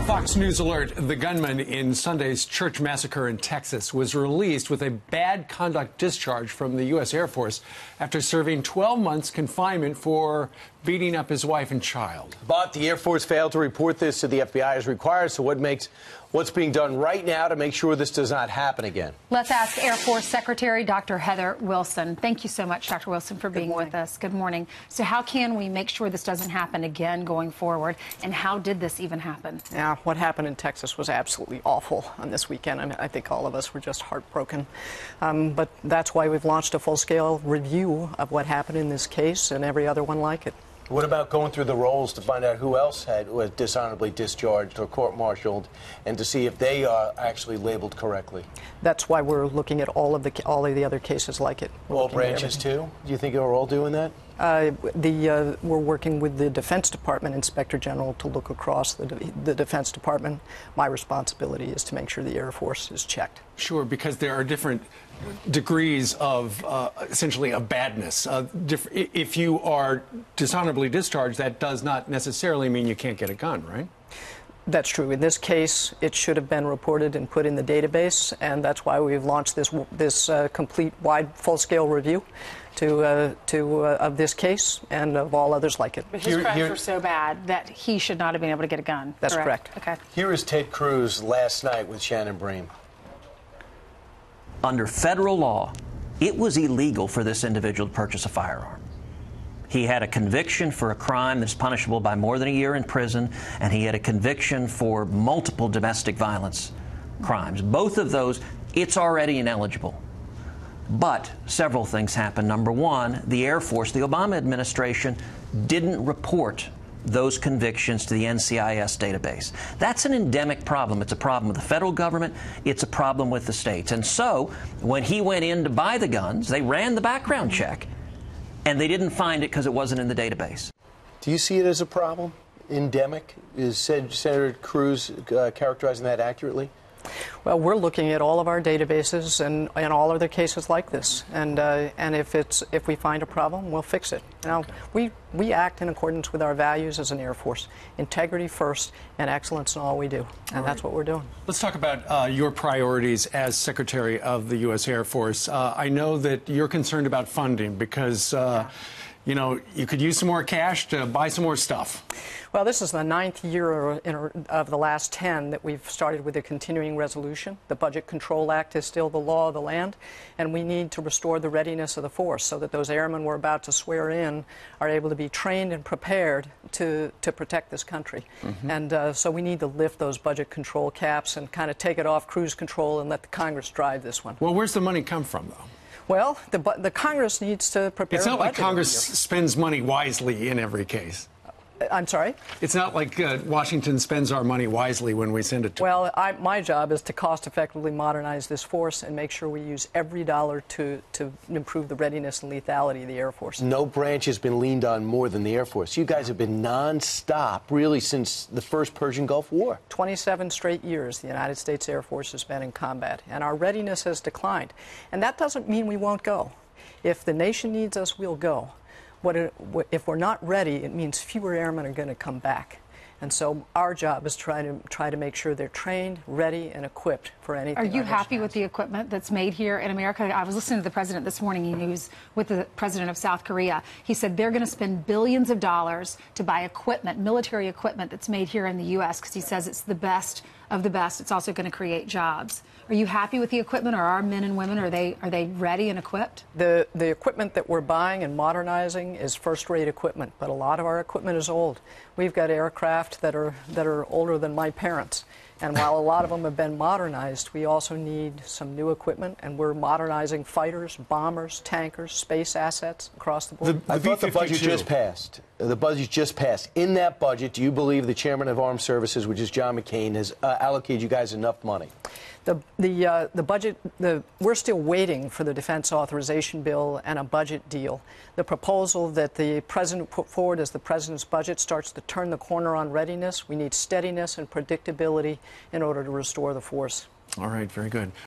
Fox News alert: the gunman in Sunday's church massacre in Texas was released with a bad conduct discharge from the U.S. Air Force after serving 12 months confinement for beating up his wife and child. But the Air Force failed to report this to the FBI as required. So what's being done right now to make sure this does not happen again? Let's ask Air Force Secretary Dr. Heather Wilson. Thank you so much, Dr. Wilson, for being with us. Good morning. So how can we make sure this doesn't happen again going forward? And how did this even happen? Yeah, what happened in Texas was absolutely awful on this weekend. I mean, I think all of us were just heartbroken. But that's why we've launched a full-scale review of what happened in this case and every other one like it. What about going through the rolls to find out who else was dishonorably discharged or court-martialed, and to see if they are actually labeled correctly? That's why we're looking at all of the other cases like it. All branches too? Do you think they're all doing that? We're working with the Defense Department Inspector General to look across the Defense Department. My responsibility is to make sure the Air Force is checked. Sure, because there are different degrees of essentially a badness. If you are dishonorably discharged, that does not necessarily mean you can't get a gun, right? That's true. In this case, it should have been reported and put in the database, and that's why we've launched this complete, wide, full-scale review of this case and of all others like it. But his crimes were so bad that he should not have been able to get a gun. That's correct. Okay. Here is Ted Cruz last night with Shannon Bream. Under federal law, it was illegal for this individual to purchase a firearm. He had a conviction for a crime that's punishable by more than a year in prison, and he had a conviction for multiple domestic violence crimes. Both of those, it's already ineligible. But several things happened. Number one, the Air Force, the Obama administration, didn't report those convictions to the NCIS database. That's an endemic problem. It's a problem with the federal government. It's a problem with the states. And so when he went in to buy the guns, they ran the background check, and they didn't find it because it wasn't in the database. Do you see it as a problem? Endemic? Is Senator Cruz characterizing that accurately? Well, we're looking at all of our databases and all other cases like this, and if we find a problem, we'll fix it. Now, we act in accordance with our values as an Air Force: integrity first and excellence in all we do, and that's what we're doing. Let's talk about your priorities as Secretary of the U.S. Air Force. I know that you're concerned about funding because you know, you could use some more cash to buy some more stuff. Well, this is the 9th year of the last 10 that we've started with a continuing resolution. The Budget Control Act is still the law of the land, and we need to restore the readiness of the force so that those airmen we're about to swear in are able to be trained and prepared to protect this country. And so we need to lift those budget control caps and kind of take it off cruise control and let the Congress drive this one. Well, where's the money come from, though? Well, the Congress needs to prepare. It's not like Congress spends money wisely in every case. I'm sorry? It's not like Washington spends our money wisely when we send it to them. Well, my job is to cost-effectively modernize this force and make sure we use every dollar to improve the readiness and lethality of the Air Force. No branch has been leaned on more than the Air Force. You guys have been nonstop, really, since the first Persian Gulf War. 27 straight years the United States Air Force has been in combat, and our readiness has declined. And that doesn't mean we won't go. If the nation needs us, we'll go. If we're not ready, it means fewer airmen are going to come back. And so our job is try to make sure they're trained, ready, and equipped for anything. Are you happy with the equipment that's made here in America? I was listening to the president this morning. He was with the president of South Korea. He said they're going to spend billions of dollars to buy equipment, military equipment that's made here in the U.S. because he says it's the best of the best. It's also going to create jobs. Are you happy with the equipment? Are our men and women, are they ready and equipped? The equipment that we're buying and modernizing is first-rate equipment, but a lot of our equipment is old. We've got aircraft that are older than my parents. And while a lot of them have been modernized, we also need some new equipment, and we're modernizing fighters, bombers, tankers, space assets across the board. I thought the budget just passed. The budget just passed. In that budget, do you believe the chairman of Armed Services, which is John McCain, has allocated you guys enough money? The budget, we're still waiting for the defense authorization bill and a budget deal. The proposal that the president put forward as the president's budget starts to turn the corner on readiness. We need steadiness and predictability in order to restore the force. All right, very good.